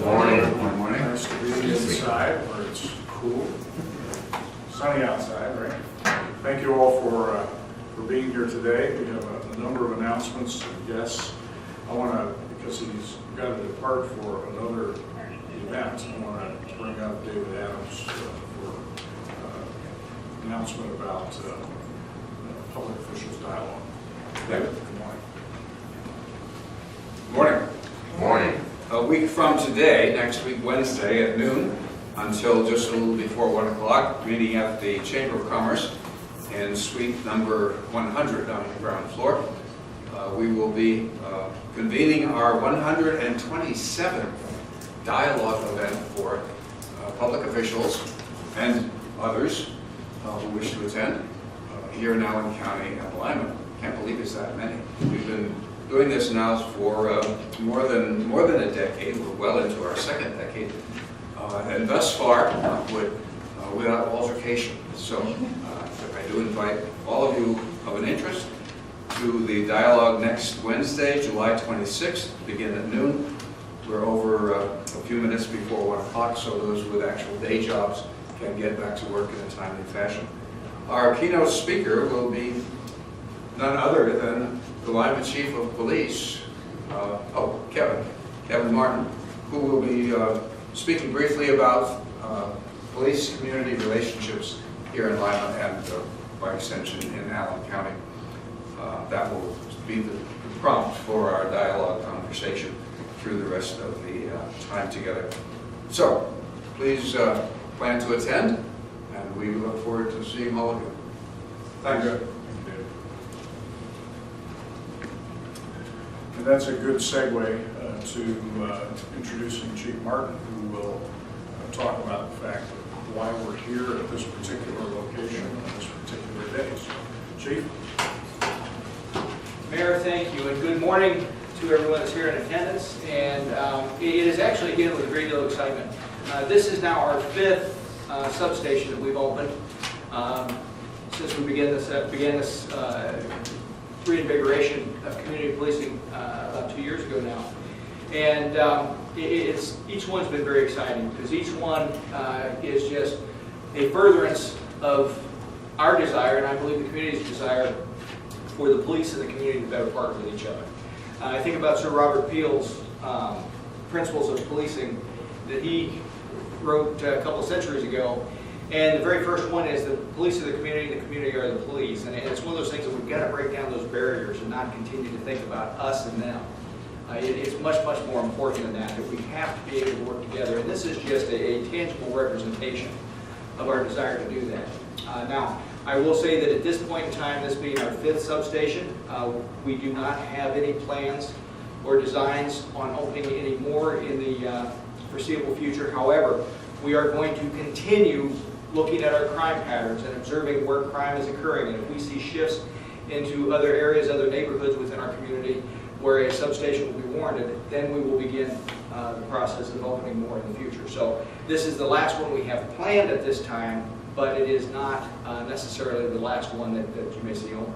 Morning. Good morning. Nice to be inside where it's cool, sunny outside, right? Thank you all for being here today. We have a number of announcements and guests. I want to, because he's got to depart for another event, I want to bring up David Adams for announcement about public officials dialogue. David, good morning. Morning. Morning. A week from today, next week Wednesday at noon, until just a little before 1 o'clock, meeting at the Chamber of Commerce in suite number 100 on the ground floor. We will be convening our 127th dialogue event for public officials and others who wish to attend here in Allen County and Lima. Can't believe it's that many. We've been doing this now for more than a decade. We're well into our second decade, and thus far without altercation. So I do invite all of you of an interest to the dialogue next Wednesday, July 26th, begin at noon. We're over a few minutes before 1 o'clock, so those with actual day jobs can get back to work in a timely fashion. Our keynote speaker will be none other than the Lima Chief of Police, Kevin Martin, who will be speaking briefly about police-community relationships here in Lima and, by extension, in Allen County. That will be the prompt for our dialogue conversation through the rest of the time together. So, please plan to attend, and we look forward to seeing all of you. Thank you. And that's a good segue to introducing Chief Martin, who will talk about the fact of why we're here at this particular location on this particular day. So, Chief? Mayor, thank you, and good morning to everyone that's here in attendance. And it is actually, again, with a great deal of excitement. This is now our 5th substation that we've opened since we began this reinvigoration of community policing about 2 years ago now. And each one's been very exciting because each one is just a furtherance of our desire, and I believe the community's desire, for the police and the community to better partner with each other. I think about Sir Robert Peel's Principles of Policing that he wrote a couple of centuries ago. And the very first one is the police are the community are the police. And it's one of those things that we've got to break down those barriers and not continue to think about us and them. It's much, much more important than that we have to be able to work together. And this is just a tangible representation of our desire to do that. Now, I will say that at this point in time, this being our 5th substation, we do not have any plans or designs on opening any more in the foreseeable future. However, we are going to continue looking at our crime patterns and observing where crime is occurring. And if we see shifts into other areas, other neighborhoods within our community where a substation will be warranted, then we will begin the process of opening more in the future. So this is the last one we have planned at this time, but it is not necessarily the last one that you may see open.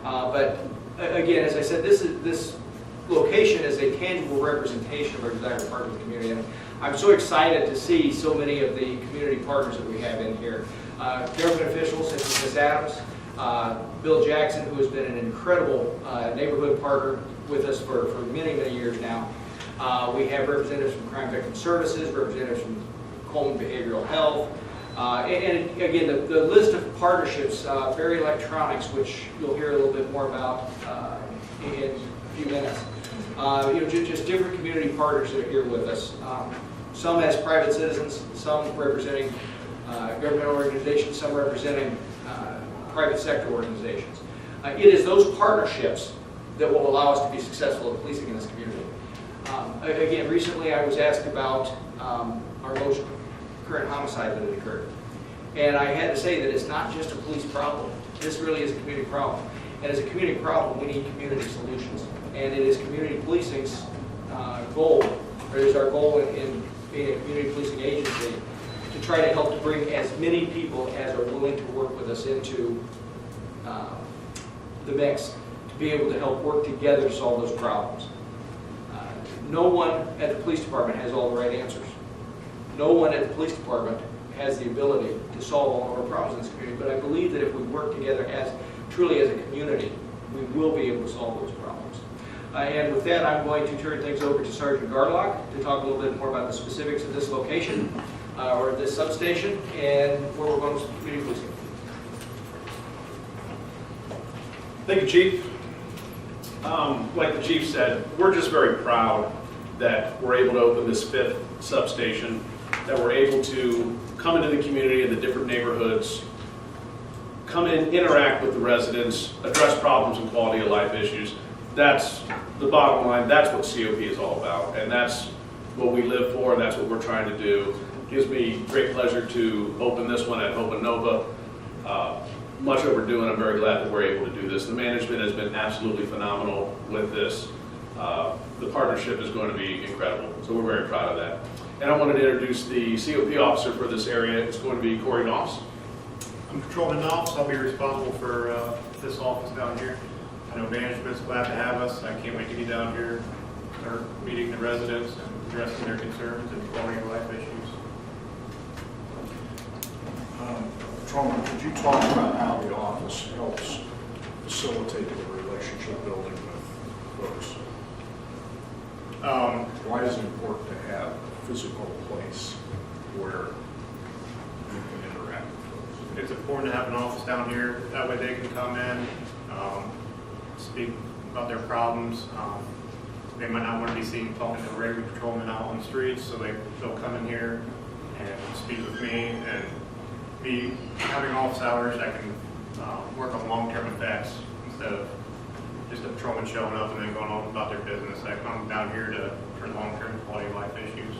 But again, as I said, this location is a tangible representation of our desire to partner with the community. And I'm so excited to see so many of the community partners that we have in here. Government officials such as Ms. Adams, Bill Jackson, who has been an incredible neighborhood partner with us for many, many years now. We have representatives from Crime Victim Services, representatives from Coleman Behavioral Health, and again, the list of partnerships, Berry Electronics, which you'll hear a little bit more about in a few minutes. Just different community partners that are here with us. Some as private citizens, some representing government organizations, some representing private sector organizations. It is those partnerships that will allow us to be successful at policing in this community. Again, recently I was asked about our most current homicide that had occurred. And I had to say that it's not just a police problem. This really is a community problem. And as a community problem, we need community solutions. And it is community policing's goal, or it is our goal in being a community policing agency, to try to help to bring as many people as are willing to work with us into the mix, to be able to help work together to solve those problems. no one at the police department has all the right answers. No one at the police department has the ability to solve all of our problems in this community, but I believe that if we work together truly as a community, we will be able to solve those problems. And with that, I'm going to turn things over to Sergeant Garlock to talk a little bit more about the specifics of this location, or this substation, and where we're going to community policing. Thank you, Chief. Like the Chief said, we're just very proud that we're able to open this 5th substation, that we're able to come into the community in the different neighborhoods, come in, interact with the residents, address problems and quality of life issues. That's the bottom line. That's what COP is all about, and that's what we live for, and that's what we're trying to do. It gives me great pleasure to open this one at Open Nova. Much overdue, and I'm very glad that we're able to do this. The management has been absolutely phenomenal with this. The partnership is going to be incredible, so we're very proud of that. And I wanted to introduce the COP officer for this area. It's going to be Corey Noftz. I'm Patrolman Noftz. I'll be responsible for this office down here. I know management's glad to have us. I can't wait to get down here, start meeting the residents and addressing their concerns and quality of life issues. Patrolman, could you talk about how the office helps facilitate the relationship building with folks? Why is it important to have a physical place where you can interact with folks? It's important to have an office down here. That way they can come in, speak about their problems. They might not want to be seen talking to a regular patrolman out on the streets, so they'll come in here and speak with me, and me having office hours, I can work on long-term effects instead of just a patrolman showing up and then going on about their business. I come down here for long-term quality of life issues.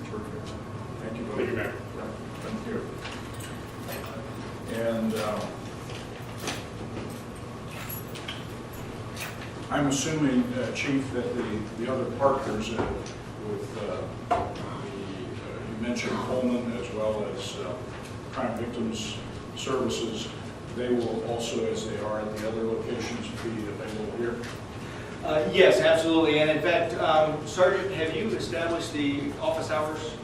Terrific. Thank you. Thank you, Mayor. Thank you. And I'm assuming, Chief, that the other partners with you mentioned Coleman as well as Crime Victims Services, they will also, as they are at the other locations, be available here? Yes, absolutely. And in fact, Sergeant, have you established the office hours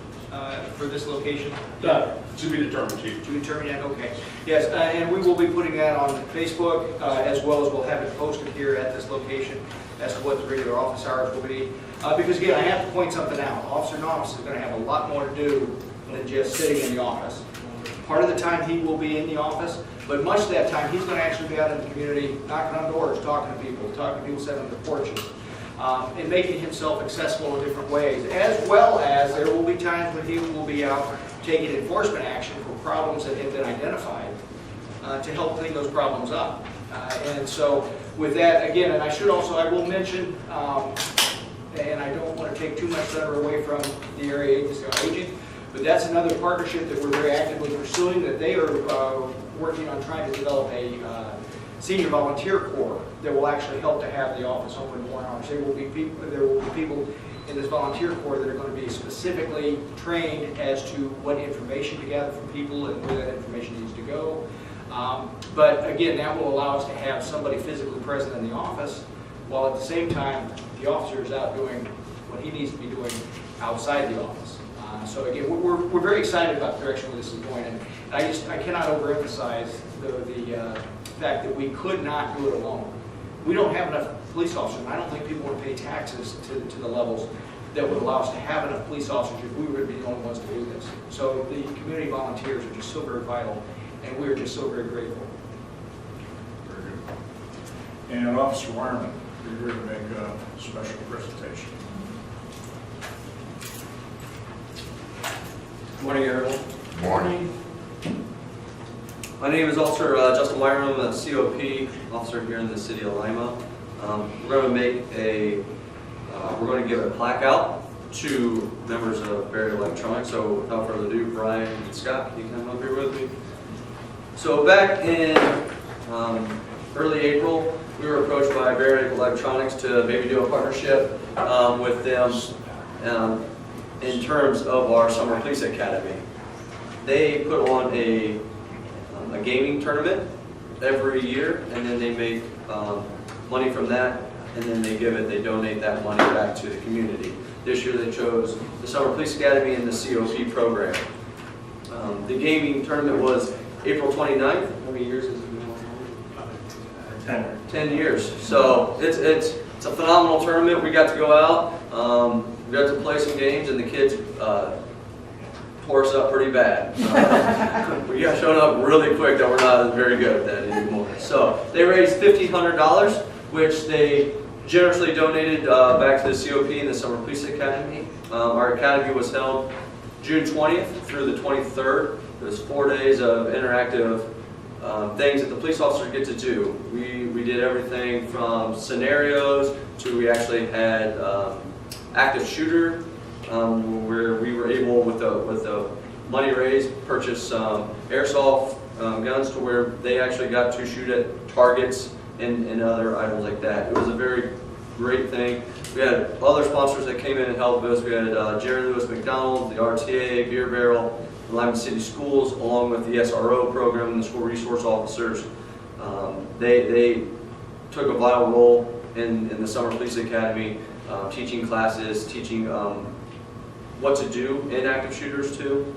for this location? To be determined, Chief. To be determined yet? Okay. Yes, and we will be putting that on Facebook as well as we'll have it posted here at this location as to what the regular office hours will be. Because again, I have to point something out. Officer Noftz is going to have a lot more to do than just sitting in the office. Part of the time he will be in the office, but much of that time he's going to actually be out in the community, knocking on doors, talking to people sitting on the porches, and making himself accessible in different ways, as well as there will be times when he will be out taking enforcement action for problems that have been identified to help clean those problems up. And so with that, again, and I will mention, and I don't want to take too much thunder away from the area agency on aging, but that's another partnership that we're very actively pursuing, that they are working on trying to develop a senior volunteer corps that will actually help to have the office open more hours. There will be people in this volunteer corps that are going to be specifically trained as to what information to gather from people and where that information needs to go. But again, that will allow us to have somebody physically present in the office, while at the same time the officer is out doing what he needs to be doing outside the office. So again, we're very excited about the direction where this is going, and I cannot overemphasize the fact that we could not do it alone. We don't have enough police officers, and I don't think people want to pay taxes to the levels that would allow us to have enough police officers if we were to be the only ones to do this. So the community volunteers are just so very vital, and we're just so very grateful. Very good. And Officer Wireman, you're here to make a special presentation. Good morning, everyone. Good morning. My name is Officer Justin Wireman. I'm a COP officer here in the city of Lima. We're going to give a plaque out to members of Barrier Electronics. So without further ado, Brian and Scott, can you come up here with me? So back in early April, we were approached by Barrier Electronics to maybe do a partnership with them in terms of our Summer Police Academy. They put on a gaming tournament every year, and then they make money from that and then they donate that money back to the community. This year they chose the Summer Police Academy and the COP program. The gaming tournament was April 29th. How many years has it been? 10 years. So it's a phenomenal tournament. We got to go out, we got to play some games, and the kids tore us up pretty bad. We got shown up really quick that we're not very good at that anymore. So they raised $1,500, which they generously donated back to the COP and the Summer Police Academy. Our academy was held June 20th through the 23rd. It was 4 days of interactive things that the police officers get to do. We did everything from scenarios to we actually had active shooter, where we were able, with the money raised, purchase airsoft guns to where they actually got to shoot at targets and other items like that. It was a very great thing. We had other sponsors that came in and helped us. We had Jerry Lewis McDonald, the RTA, Beer Barrel, the Lima City Schools, along with the SRO program and the school resource officers. They took a vital role in the Summer Police Academy, teaching classes, teaching what to do in active shooters too.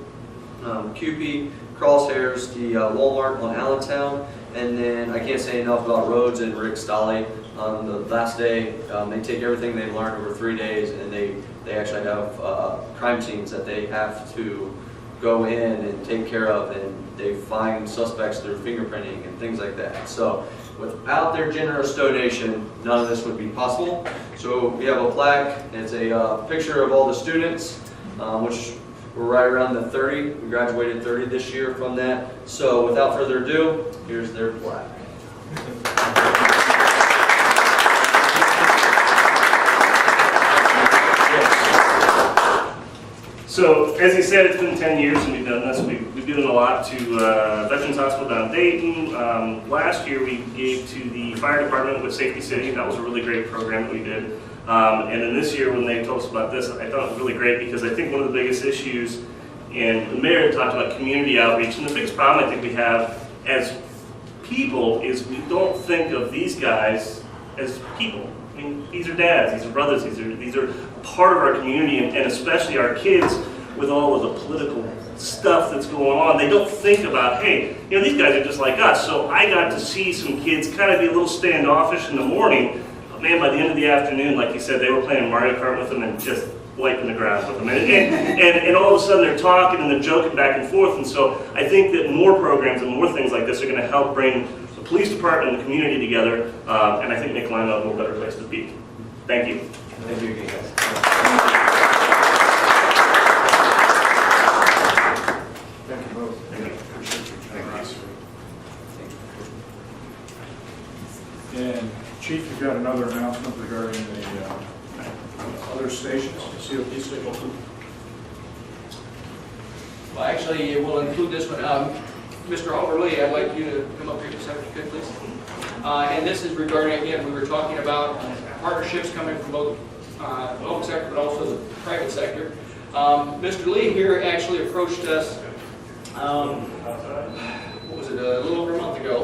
QP, Crosshairs, the Walmart on Allentown, and then I can't say enough about Rhodes and Rick Stolley. On the last day, they take everything they've learned over 3 days, and they actually have crime teams that they have to go in and take care of, and they find suspects through fingerprinting and things like that. So without their generous donation, none of this would be possible. So we have a plaque. It's a picture of all the students, which we're right around the 30. We graduated 30 this year from that. So without further ado, here's their plaque. So, as he said, it's been 10 years and we've done this. We've given a lot to Veterans Hospital down in Dayton. Last year we gave to the fire department with Safety City, and that was a really great program that we did. And then this year when they told us about this, I thought it was really great because I think one of the biggest issues, and the mayor talked about community outreach, and the biggest problem I think we have as people is we don't think of these guys as people. I mean, these are dads, these are brothers, these are part of our community, and especially our kids with all of the political stuff that's going on. They don't think about, hey, you know, these guys are just like us. So I got to see some kids kind of be a little standoffish in the morning. But man, by the end of the afternoon, like you said, they were playing Mario Kart with them and just wiping the ground with them. And all of a sudden they're talking and they're joking back and forth. And so I think that more programs and more things like this are going to help bring the police department and the community together, and I think make Lima a little better place to be. Thank you. Thank you again, guys. Thank you both. Appreciate your generosity. And Chief, you've got another announcement regarding the other stations, COP stations. Well, actually, it will include this one. Mr. Oliver Lee, I'd like you to come up here for a second, if you could, please. And this is regarding, again, we were talking about partnerships coming from both the public sector, but also the private sector. Mr. Lee here actually approached us, what was it, a little over a month ago,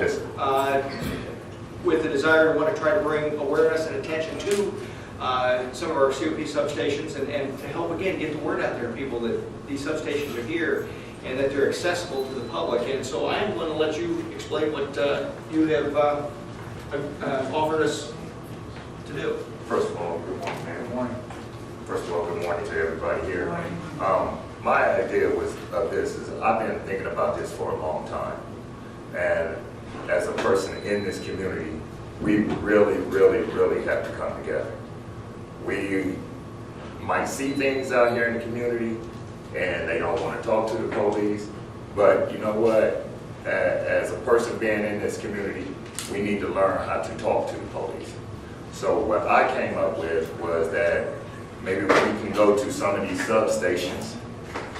with the desire to want to try to bring awareness and attention to some of our COP substations and to help, again, get the word out there to people that these substations are here and that they're accessible to the public. And so I'm going to let you explain what you have offered us to do. First of all, good morning, man. Good morning. First of all, good morning to everybody here. My idea of this is I've been thinking about this for a long time. And as a person in this community, we really, really, really have to come together. We might see things out here in the community and they don't want to talk to the police, but you know what? As a person being in this community, we need to learn how to talk to the police. So what I came up with was that maybe we can go to some of these substations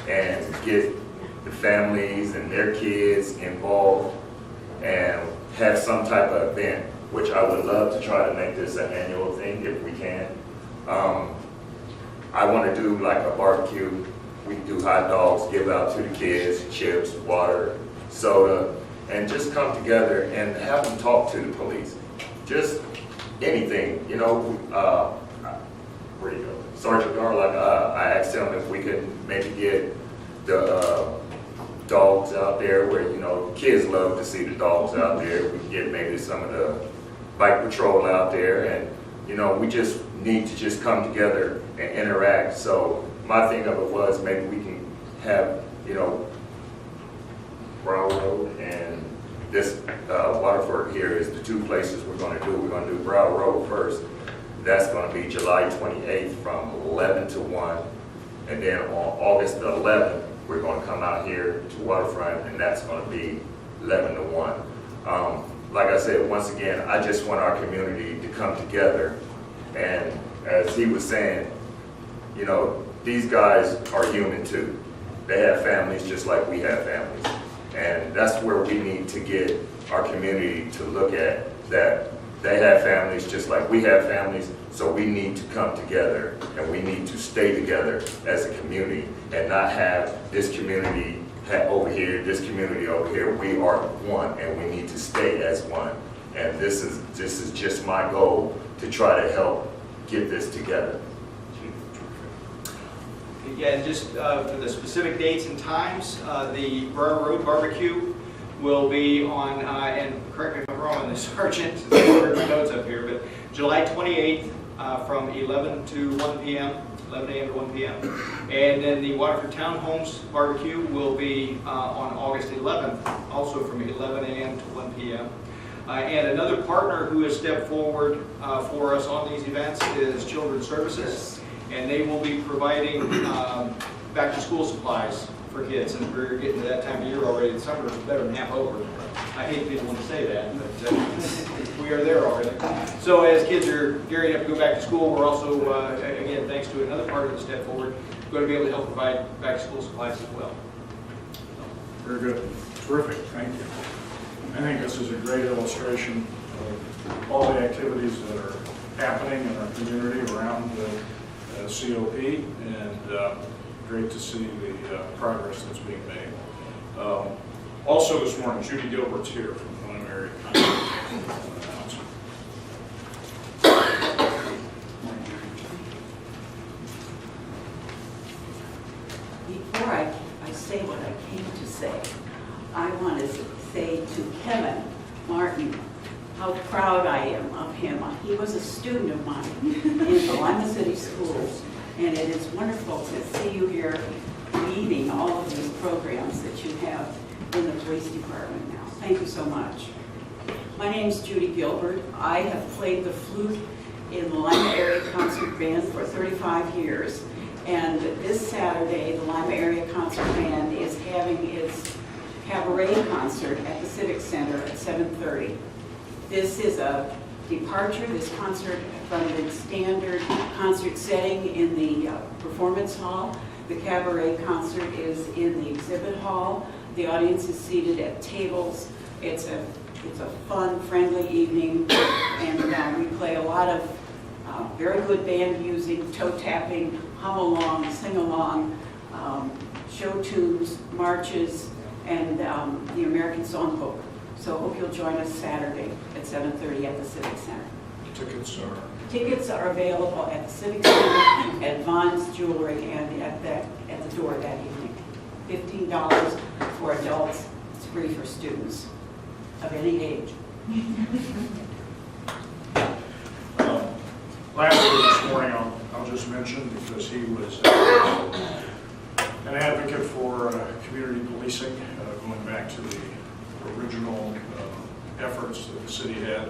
and get the families and their kids involved and have some type of event, which I would love to try to make this an annual thing if we can. I want to do like a barbecue. We can do hot dogs, give out to the kids, chips, water, soda, and just come together and have them talk to the police. Just anything, you know, where you go, Sergeant Garlock, I asked him if we could maybe get the dogs out there where, you know, kids love to see the dogs out there. We can get maybe some of the bike patrol out there, and, you know, we just need to just come together and interact. So my thing of it was maybe we can have, you know, Brown Road and this Waterford here is the two places we're going to do. We're going to do Brown Road first. That's going to be July 28th from 11 to 1. And then on August the 11th, we're going to come out here to Waterfront, and that's going to be 11 to 1. Like I said, once again, I just want our community to come together. And as he was saying, you know, these guys are human too. They have families just like we have families. And that's where we need to get our community to look at, that they have families just like we have families, so we need to come together and we need to stay together as a community and not have this community over here, this community over here. We are one and we need to stay as one. And this is just my goal, to try to help get this together. Again, just for the specific dates and times, the Burr Road Barbecue will be on, and correct me if I'm wrong, the Sergeant, there's notes up here, but July 28th from 11 to 1 p.m., 11 a.m. to 1 p.m. And then the Waterford Townhomes Barbecue will be on August 11th, also from 11 a.m. to 1 p.m. And another partner who has stepped forward for us on these events is Children's Services. And they will be providing back-to-school supplies for kids. And we're getting to that time of year already. The summer is better than half over. I hate people want to say that, but we are there already. So as kids are gearing up to go back to school, we're also, again, thanks to another partner that stepped forward, going to be able to help provide back-to-school supplies as well. Very good. Terrific. Thank you. I think this is a great illustration of all the activities that are happening in our community around COP, and great to see the progress that's being made. Also this morning, Judy Gilbert's here from the Lima Area Concert Bank. Before I say what I came to say, I want to say to Kevin Martin how proud I am of him. He was a student of mine in the Lima City Schools, and it is wonderful to see you here leading all of these programs that you have in the police department now. Thank you so much. My name is Judy Gilbert. I have played the flute in the Lima Area Concert Band for 35 years, and this Saturday the Lima Area Concert Band is having its Cabaret concert at the Civic Center at 7:30. This is a departure, this concert, from the standard concert setting in the performance hall. The Cabaret concert is in the exhibit hall. The audience is seated at tables. It's a fun, friendly evening, and we play a lot of very good band music, toe tapping, hum along, sing along, show tunes, marches, and the American Songbook. So hope you'll join us Saturday at 7:30 at the Civic Center. Tickets are available at the Civic Center, at Vaughn's Jewelry, and at the door that evening. $15 for adults. It's free for students of any age. Lastly this morning, I'll just mention, because he was an advocate for community policing, going back to the original efforts that the city had.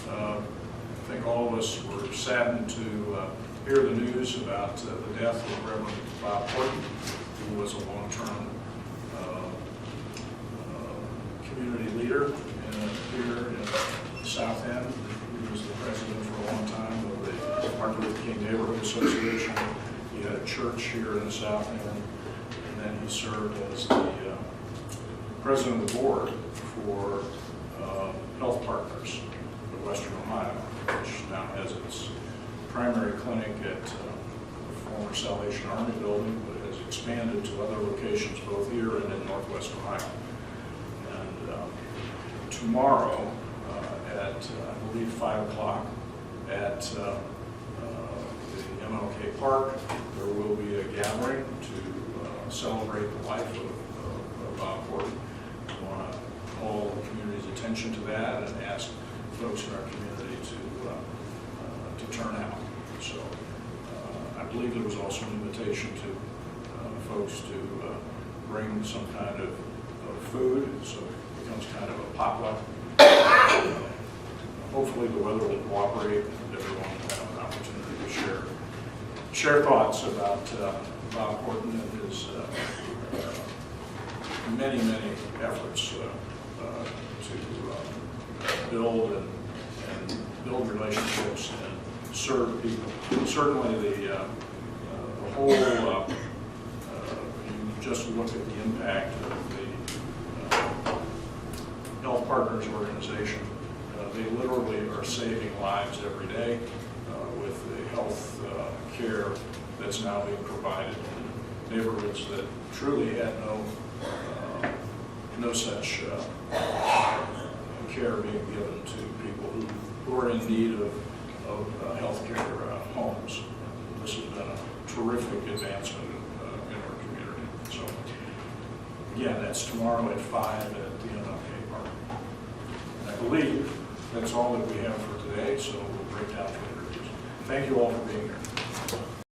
I think all of us were saddened to hear the news about the death of Reverend Bob Horton, who was a long-term community leader here in South End. He was the president for a long time of the Martin Luther King Neighborhood Association. He had a church here in the South End, and then he served as the president of the board for Health Partners of Western Ohio, which now has its primary clinic at the former Salvation Army building, but has expanded to other locations both here and in Northwest Ohio. And tomorrow at, I believe, 5 o'clock at the MLK Park. There will be a gathering to celebrate the life of Bob Horton. I want to call the community's attention to that and ask folks in our community to turn out. So I believe there was also an invitation to folks to bring some kind of food, so it becomes kind of a potluck. Hopefully the weather will cooperate and everyone will have an opportunity to share thoughts about Bob Horton and his many efforts to build relationships and serve people. Certainly the whole, you just look at the impact of the Health Partners organization. They literally are saving lives every day with the health care that's now being provided in neighborhoods that truly had no such care being given to people who are in need of health care homes. This has been a terrific advancement in our community. So again, that's tomorrow at 5 at the MLK Park. And I believe that's all that we have for today, so we'll break down for interviews. Thank you all for being here.